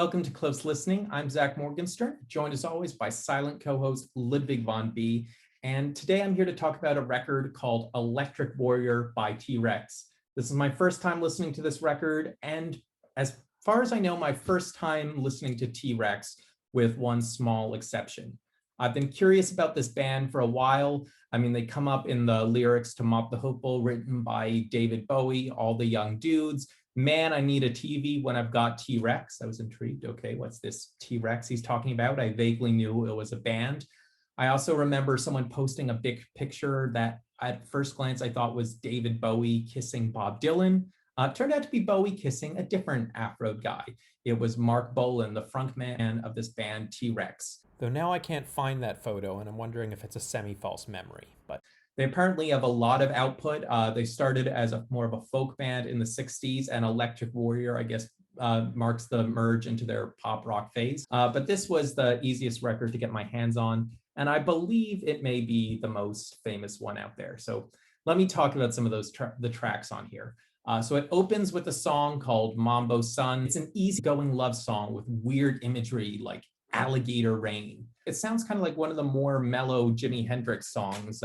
Welcome to Close Listening. I'm Zach Morgenstern, joined as always by silent co-host Ludwig von B. And today I'm here to talk about a record called Electric Warrior by T-Rex. This is my first time listening to this record, and as far as I know, my first time listening to T-Rex, with one small exception. I've been curious about this band for a while. I mean, they come up in the lyrics to Mop the Hopeful, written by David Bowie, All the Young Dudes. Man, I need a TV when I've got T-Rex. I was intrigued. Okay, what's this T-Rex he's talking about? I vaguely knew it was a band. I also remember someone posting a big picture that at first glance I thought was David Bowie kissing Bob Dylan. Turned out to be Bowie kissing a different Afro guy. It was Mark Bolan, the frontman of this band T-Rex. Though now I can't find that photo, and I'm wondering if it's a semi-false memory. But they apparently have a lot of output. They started as more of a folk band in the 60s, and Electric Warrior, I guess, marks the merge into their pop rock phase. But this was the easiest record to get my hands on, and I believe it may be the most famous one out there. So let me talk about some of those the tracks on here. So it opens with a song called Mambo Sun. It's an easygoing love song with weird imagery like alligator rain. It sounds kind of like one of the more mellow Jimi Hendrix songs.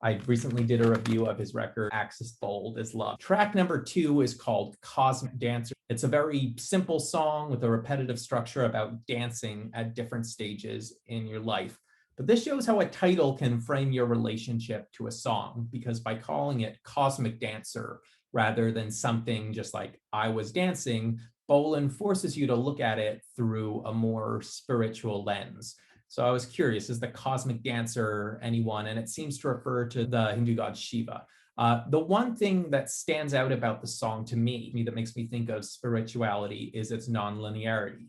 I recently did a review of his record, Axis Bold as Love. Track number 2 is called Cosmic Dancer. It's a very simple song with a repetitive structure about dancing at different stages in your life. But this shows how a title can frame your relationship to a song, because by calling it Cosmic Dancer, rather than something just like I Was Dancing, Bolan forces you to look at it through a more spiritual lens. So I was curious, is the Cosmic Dancer anyone? And it seems to refer to the Hindu god Shiva. The one thing that stands out about the song to me that makes me think of spirituality is its non-linearity.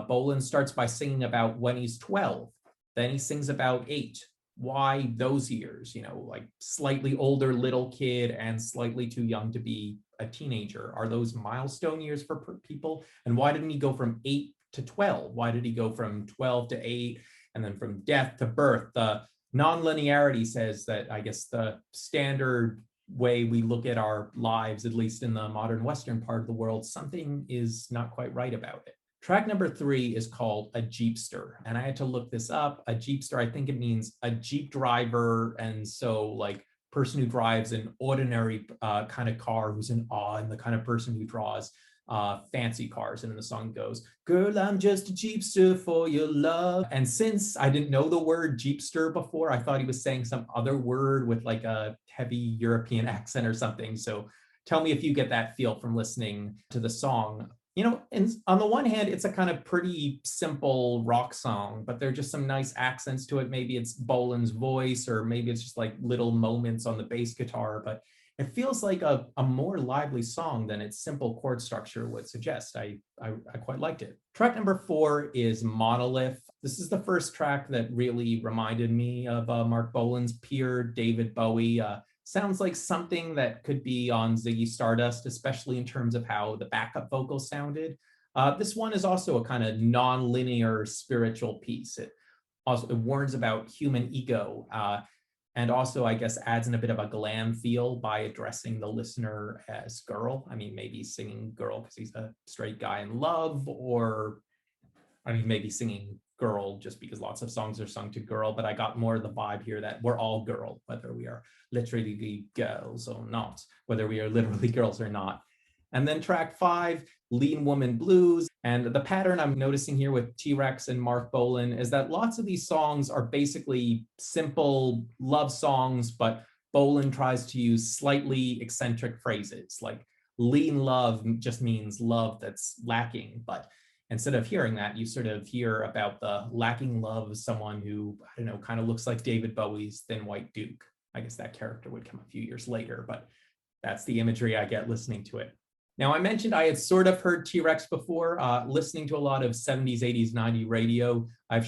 Bolan starts by singing about when he's 12, then he sings about 8. Why those years? You know, like slightly older little kid and slightly too young to be a teenager. Are those milestone years for people? And why didn't he go from 8 to 12? Why did he go from 12 to 8 and then from death to birth? The non-linearity says that, I guess, the standard way we look at our lives, at least in the modern Western part of the world, something is not quite right about it. Track number 3 is called A Jeepster, and I had to look this up. A Jeepster, I think it means a Jeep driver, and so like person who drives an ordinary kind of car, who's in awe, and the kind of person who draws fancy cars. And then the song goes, girl, I'm just a Jeepster for your love. And since I didn't know the word Jeepster before, I thought he was saying some other word with like a heavy European accent or something. So tell me if you get that feel from listening to the song. You know, and on the one hand, it's a kind of pretty simple rock song, but there are just some nice accents to it. Maybe it's Bolan's voice, or maybe it's just like little moments on the bass guitar, but it feels like a more lively song than its simple chord structure would suggest. I quite liked it. Track number 4 is Monolith. This is the first track that really reminded me of Mark Bolan's peer, David Bowie. Sounds like something that could be on Ziggy Stardust, especially in terms of how the backup vocals sounded. This one is also a kind of non-linear spiritual piece. It warns about human ego, and also, I guess, adds in a bit of a glam feel by addressing the listener as girl. I mean, maybe singing girl because he's a straight guy in love, or I mean, maybe singing girl just because lots of songs are sung to girl, but I got more of the vibe here that we're all girl, whether we are literally girls or not, whether we are literally girls or not. And then track 5, Lean Woman Blues. And the pattern I'm noticing here with T-Rex and Mark Bolan is that lots of these songs are basically simple love songs, but Bolan tries to use slightly eccentric phrases, like lean love just means love that's lacking, but instead of hearing that, you sort of hear about the lacking love of someone who, I don't know, kind of looks like David Bowie's Thin White Duke. I guess that character would come a few years later, but that's the imagery I get listening to it. Now, I mentioned I had sort of heard T-Rex before, listening to a lot of 70s, 80s, 90s radio. I've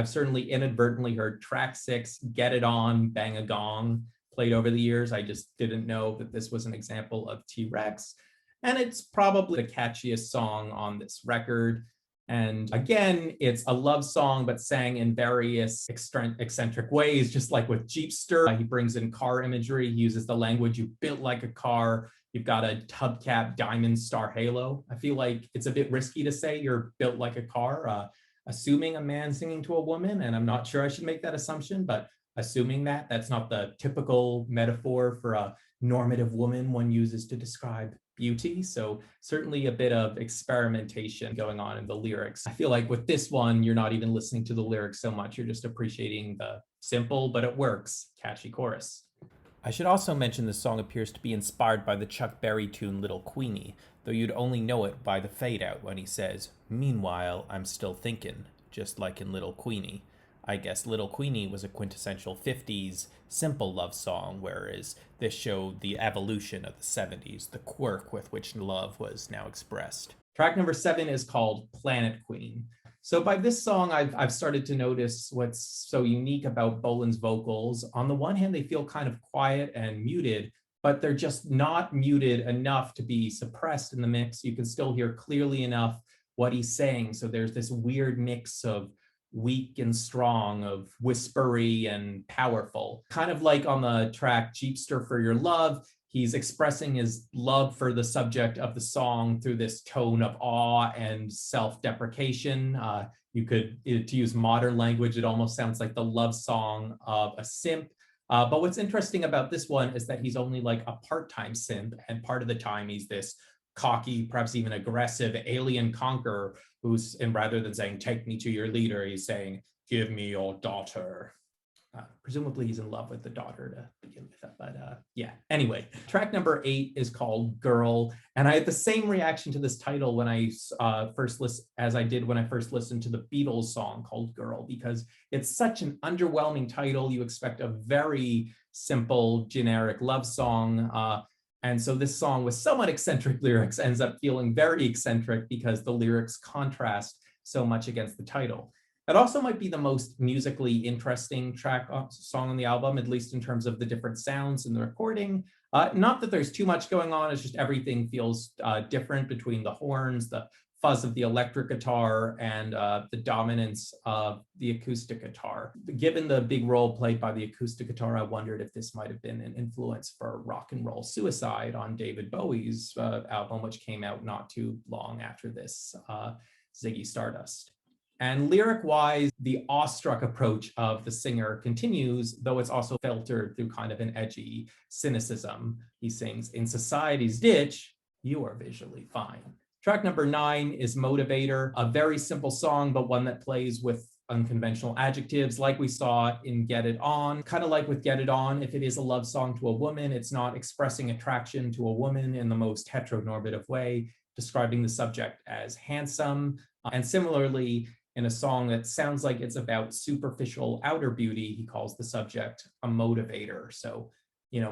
certainly inadvertently heard track 6, Get It On, Bang a Gong, played over the years. I just didn't know that this was an example of T-Rex. And it's probably the catchiest song on this record. And again, it's a love song, but sang in various eccentric ways, just like with Jeepster. He brings in car imagery. He uses the language, you built like a car. You've got a hubcap diamond star halo. I feel like it's a bit risky to say you're built like a car, assuming a man singing to a woman. And I'm not sure I should make that assumption, but assuming that that's not the typical metaphor for a normative woman one uses to describe beauty. So certainly a bit of experimentation going on in the lyrics. I feel like with this one, you're not even listening to the lyrics so much. You're just appreciating the simple, but it works, catchy chorus. I should also mention this song appears to be inspired by the Chuck Berry tune Little Queenie, though you'd only know it by the fade out when he says, "Meanwhile, I'm still thinking," just like in Little Queenie. I guess Little Queenie was a quintessential 50s simple love song, whereas this showed the evolution of the 70s, the quirk with which love was now expressed. Track number 7 is called Planet Queen. So by this song, I've started to notice what's so unique about Bolan's vocals. On the one hand, they feel kind of quiet and muted, but they're just not muted enough to be suppressed in the mix. You can still hear clearly enough what he's saying. So there's this weird mix of weak and strong, of whispery and powerful. Kind of like on the track Jeepster for Your Love, he's expressing his love for the subject of the song through this tone of awe and self-deprecation. You could, to use modern language, it almost sounds like the love song of a simp. But what's interesting about this one is that he's only like a part-time simp, and part of the time he's this cocky, perhaps even aggressive alien conqueror who's, and rather than saying, "Take me to your leader," he's saying, "Give me your daughter." Presumably he's in love with the daughter to begin with, but yeah. Anyway, track number 8 is called Girl, and I had the same reaction to this title when I as I did when I first listened to the Beatles song called Girl, because it's such an underwhelming title. You expect a very simple, generic love song, and so this song with somewhat eccentric lyrics ends up feeling very eccentric because the lyrics contrast so much against the title. It also might be the most musically interesting song on the album, at least in terms of the different sounds in the recording. Not that there's too much going on, it's just everything feels different between the horns, the fuzz of the electric guitar, and the dominance of the acoustic guitar. Given the big role played by the acoustic guitar, I wondered if this might have been an influence for Rock and Roll Suicide on David Bowie's album, which came out not too long after this, Ziggy Stardust. And lyric-wise, the awestruck approach of the singer continues, though it's also filtered through kind of an edgy cynicism. He sings, "In society's ditch, you are visually fine." Track number 9 is Motivator, a very simple song, but one that plays with unconventional adjectives like we saw in Get It On. Kind of like with Get It On, if it is a love song to a woman, it's not expressing attraction to a woman in the most heteronormative way, describing the subject as handsome. And similarly, in a song that sounds like it's about superficial outer beauty, he calls the subject a motivator. So,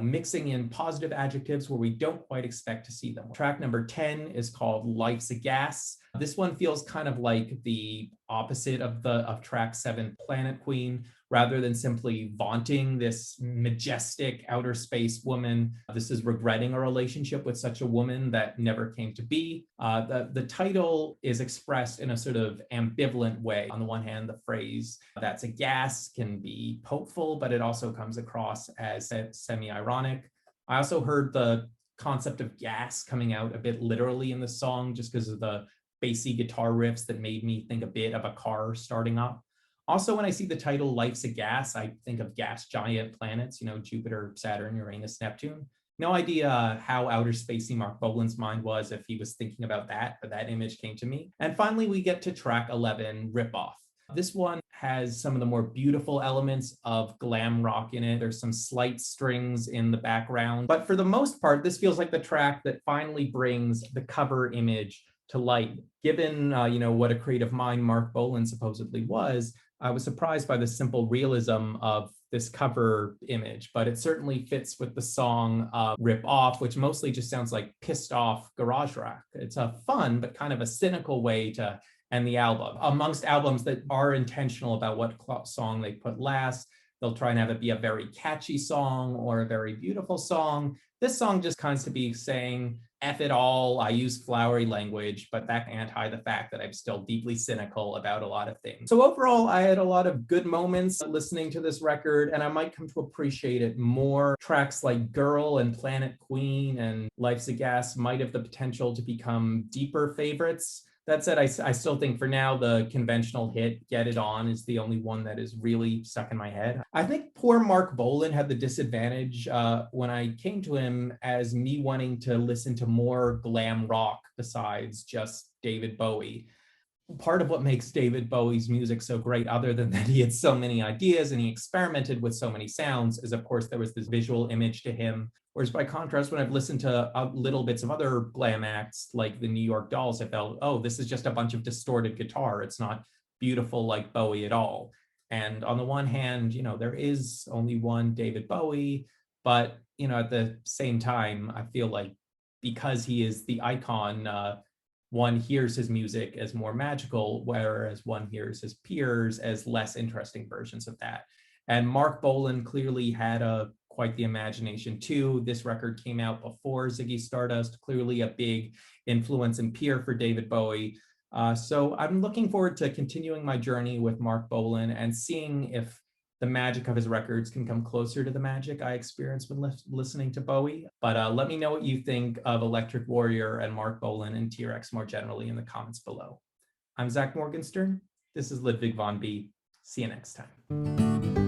mixing in positive adjectives where we don't quite expect to see them. Track number 10 is called Life's a Gas. This one feels kind of like the opposite of track 7, Planet Queen. Rather than simply vaunting this majestic outer space woman, this is regretting a relationship with such a woman that never came to be. The title is expressed in a sort of ambivalent way. On the one hand, the phrase "that's a gas" can be hopeful, but it also comes across as semi-ironic. I also heard the concept of gas coming out a bit literally in the song, just because of the bassy guitar riffs that made me think a bit of a car starting up. Also, when I see the title Life's a Gas, I think of gas giant planets, Jupiter, Saturn, Uranus, Neptune. No idea how outer spacey Mark Bolan's mind was if he was thinking about that, but that image came to me. And finally, we get to track 11, Rip Off. This one has some of the more beautiful elements of glam rock in it. There's some slight strings in the background, but for the most part, this feels like the track that finally brings the cover image to light. Given, what a creative mind Mark Bolan supposedly was, I was surprised by the simple realism of this cover image, but it certainly fits with the song Rip Off, which mostly just sounds like pissed off garage rock. It's a fun, but kind of a cynical way to end the album. Amongst albums that are intentional about what song they put last, they'll try and have it be a very catchy song or a very beautiful song. This song just kinds to be saying, F it all, I use flowery language, but that can't hide the fact that I'm still deeply cynical about a lot of things. So overall, I had a lot of good moments listening to this record, and I might come to appreciate it more. Tracks like Girl and Planet Queen and Life's a Gas might have the potential to become deeper favorites. That said, I still think for now, the conventional hit, Get It On, is the only one that is really stuck in my head. I think poor Mark Bolan had the disadvantage when I came to him as me wanting to listen to more glam rock besides just David Bowie. Part of what makes David Bowie's music so great, other than that he had so many ideas and he experimented with so many sounds, is of course there was this visual image to him. Whereas by contrast, when I've listened to little bits of other glam acts like the New York Dolls, I felt, oh, this is just a bunch of distorted guitar. It's not beautiful like Bowie at all. And on the one hand, there is only one David Bowie, but at the same time, I feel like because he is the icon, one hears his music as more magical, whereas one hears his peers as less interesting versions of that. And Mark Bolan clearly had quite the imagination too. This record came out before Ziggy Stardust, clearly a big influence and peer for David Bowie. So I'm looking forward to continuing my journey with Mark Bolan and seeing if the magic of his records can come closer to the magic I experienced when listening to Bowie. But let me know what you think of Electric Warrior and Mark Bolan and T-Rex more generally in the comments below. I'm Zach Morgenstern. This is Ludwig von B. See you next time.